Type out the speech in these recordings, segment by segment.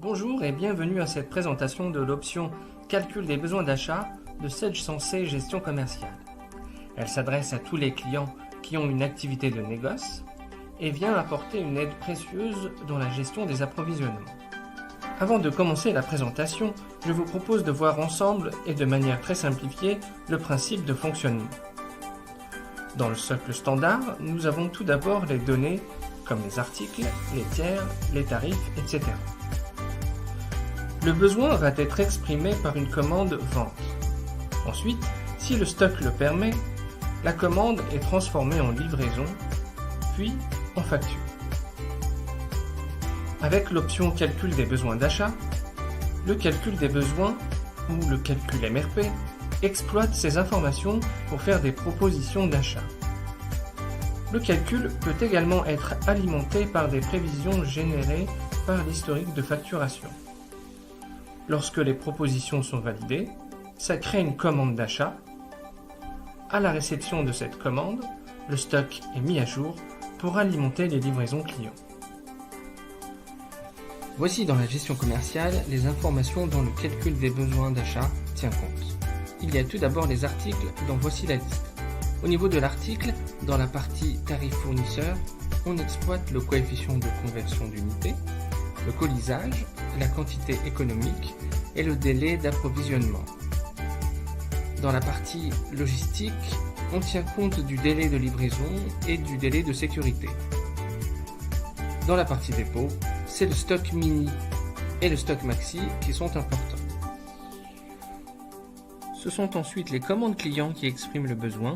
Bonjour et bienvenue à cette présentation de l'option Calcul des besoins d'achat de Sage Sensei Gestion commerciale. Elle s'adresse à tous les clients qui ont une activité de négoce et vient apporter une aide précieuse dans la gestion des approvisionnements. Avant de commencer la présentation, je vous propose de voir ensemble et de manière très simplifiée le principe de fonctionnement. Dans le socle standard, nous avons tout d'abord les données comme les articles, les tiers, les tarifs, etc. Le besoin va être exprimé par une commande vente. Ensuite, si le stock le permet, la commande est transformée en livraison, puis en facture. Avec l'option Calcul des besoins d'achat, le calcul des besoins, ou le calcul MRP, exploite ces informations pour faire des propositions d'achat. Le calcul peut également être alimenté par des prévisions générées par l'historique de facturation. Lorsque les propositions sont validées, ça crée une commande d'achat. À la réception de cette commande, le stock est mis à jour pour alimenter les livraisons clients. Voici dans la gestion commerciale les informations dont le calcul des besoins d'achat tient compte. Il y a tout d'abord les articles dont voici la liste. Au niveau de l'article, dans la partie tarif fournisseur, on exploite le coefficient de conversion d'unité, le colisage, la quantité économique et le délai d'approvisionnement. Dans la partie logistique, on tient compte du délai de livraison et du délai de sécurité. Dans la partie dépôt, c'est le stock mini et le stock maxi qui sont importants. Ce sont ensuite les commandes clients qui expriment le besoin,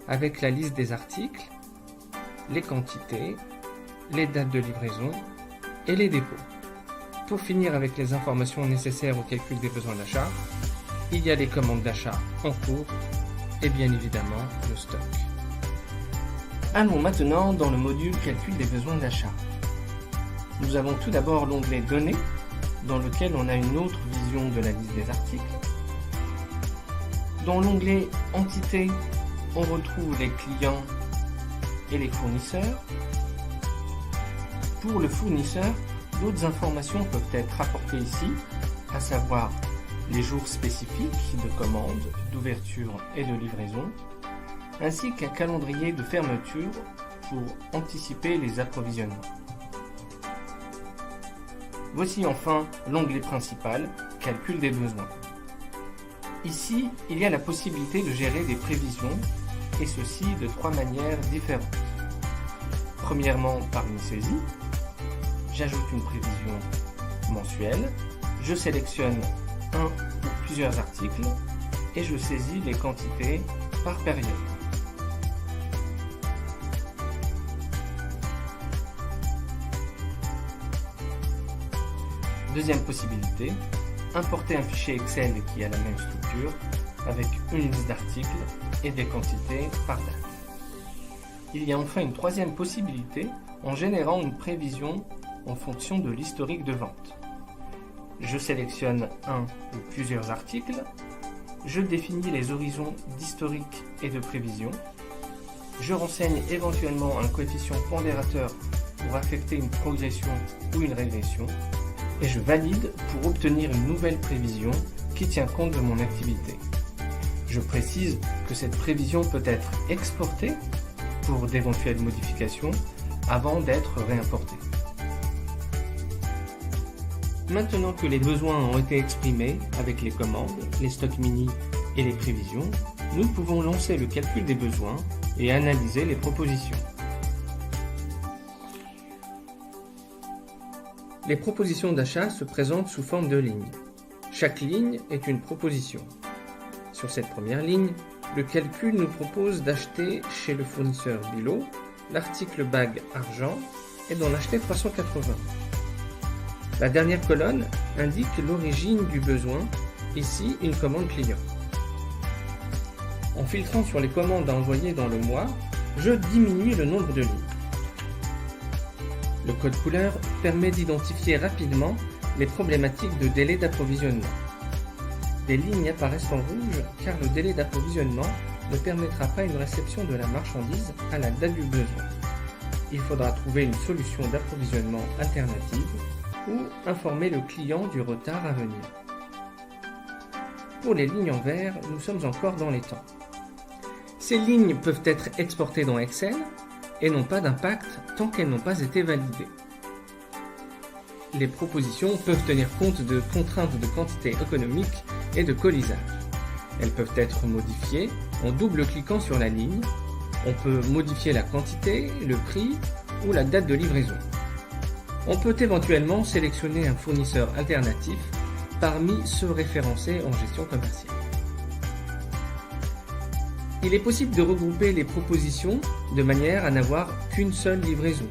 avec la liste des articles, les quantités, les dates de livraison et les dépôts. Pour finir avec les informations nécessaires au calcul des besoins d'achat, il y a les commandes d'achat en cours et bien évidemment le stock. Allons maintenant dans le module Calcul des besoins d'achat. Nous avons tout d'abord l'onglet Données, dans lequel on a une autre vision de la liste des articles. Dans l'onglet Entités, on retrouve les clients et les fournisseurs. Pour le fournisseur, d'autres informations peuvent être apportées ici, à savoir les jours spécifiques de commande, d'ouverture et de livraison, ainsi qu'un calendrier de fermeture pour anticiper les approvisionnements. Voici enfin l'onglet principal, Calcul des besoins. Ici, il y a la possibilité de gérer des prévisions, et ceci de trois manières différentes. Premièrement, par une saisie. J'ajoute une prévision mensuelle, je sélectionne un ou plusieurs articles et je saisis les quantités par période. Deuxième possibilité, importer un fichier Excel qui a la même structure avec une liste d'articles et des quantités par date. Il y a enfin une troisième possibilité en générant une prévision en fonction de l'historique de vente. Je sélectionne un ou plusieurs articles, je définis les horizons d'historique et de prévision, je renseigne éventuellement un coefficient pondérateur pour affecter une progression ou une régression, et je valide pour obtenir une nouvelle prévision qui tient compte de mon activité. Je précise que cette prévision peut être exportée pour d'éventuelles modifications avant d'être réimportée. Maintenant que les besoins ont été exprimés avec les commandes, les stocks mini et les prévisions, nous pouvons lancer le calcul des besoins et analyser les propositions. Les propositions d'achat se présentent sous forme de lignes. Chaque ligne est une proposition. Sur cette première ligne, le calcul nous propose d'acheter chez le fournisseur Bilo l'article bague argent et d'en acheter 380. La dernière colonne indique l'origine du besoin, ici une commande client. En filtrant sur les commandes à envoyer dans le mois, je diminue le nombre de lignes. Le code couleur permet d'identifier rapidement les problématiques de délai d'approvisionnement. Des lignes apparaissent en rouge car le délai d'approvisionnement ne permettra pas une réception de la marchandise à la date du besoin. Il faudra trouver une solution d'approvisionnement alternative ou informer le client du retard à venir. Pour les lignes en vert, nous sommes encore dans les temps. Ces lignes peuvent être exportées dans Excel et n'ont pas d'impact tant qu'elles n'ont pas été validées. Les propositions peuvent tenir compte de contraintes de quantité économique et de colisage. Elles peuvent être modifiées en double-cliquant sur la ligne. On peut modifier la quantité, le prix ou la date de livraison. On peut éventuellement sélectionner un fournisseur alternatif parmi ceux référencés en gestion commerciale. Il est possible de regrouper les propositions de manière à n'avoir qu'une seule livraison.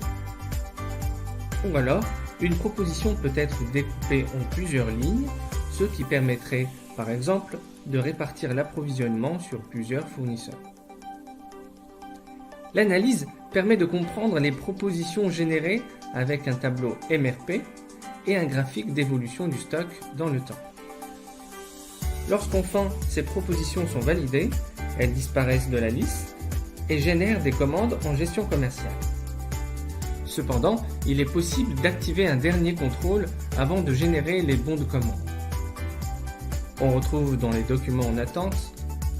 Ou alors, une proposition peut être découpée en plusieurs lignes, ce qui permettrait, par exemple, de répartir l'approvisionnement sur plusieurs fournisseurs. L'analyse permet de comprendre les propositions générées avec un tableau MRP et un graphique d'évolution du stock dans le temps. Lorsqu'enfin ces propositions sont validées, elles disparaissent de la liste et génèrent des commandes en gestion commerciale. Cependant, il est possible d'activer un dernier contrôle avant de générer les bons de commande. On retrouve dans les documents en attente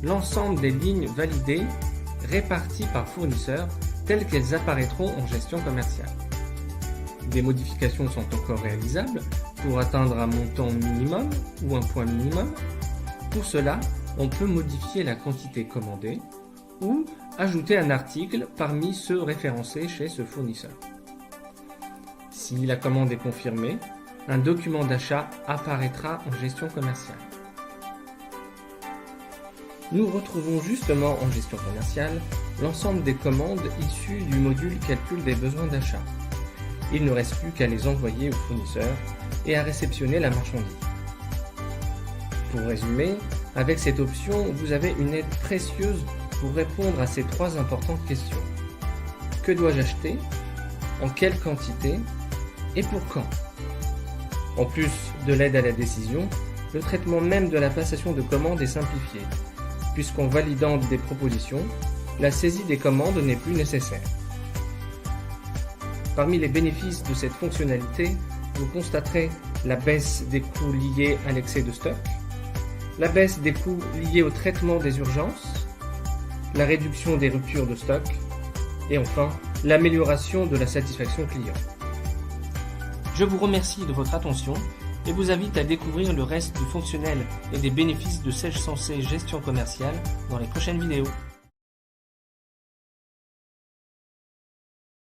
l'ensemble des lignes validées réparties par fournisseur telles qu'elles apparaîtront en gestion commerciale. Des modifications sont encore réalisables pour atteindre un montant minimum ou un point minimum. Pour cela, on peut modifier la quantité commandée ou ajouter un article parmi ceux référencés chez ce fournisseur. Si la commande est confirmée, un document d'achat apparaîtra en gestion commerciale. Nous retrouvons justement en gestion commerciale l'ensemble des commandes issues du module calcul des besoins d'achat. Il ne reste plus qu'à les envoyer au fournisseur et à réceptionner la marchandise. Pour résumer, avec cette option, vous avez une aide précieuse pour répondre à ces trois importantes questions. Que dois-je acheter? En quelle quantité? Et pour quand? En plus de l'aide à la décision, le traitement même de la passation de commandes est simplifié, puisqu'en validant des propositions, la saisie des commandes n'est plus nécessaire. Parmi les bénéfices de cette fonctionnalité, vous constaterez la baisse des coûts liés à l'excès de stock, la baisse des coûts liés au traitement des urgences, la réduction des ruptures de stock et enfin l'amélioration de la satisfaction client. Je vous remercie de votre attention et vous invite à découvrir le reste du fonctionnel et des bénéfices de Sage Sensei Gestion Commerciale dans les prochaines vidéos.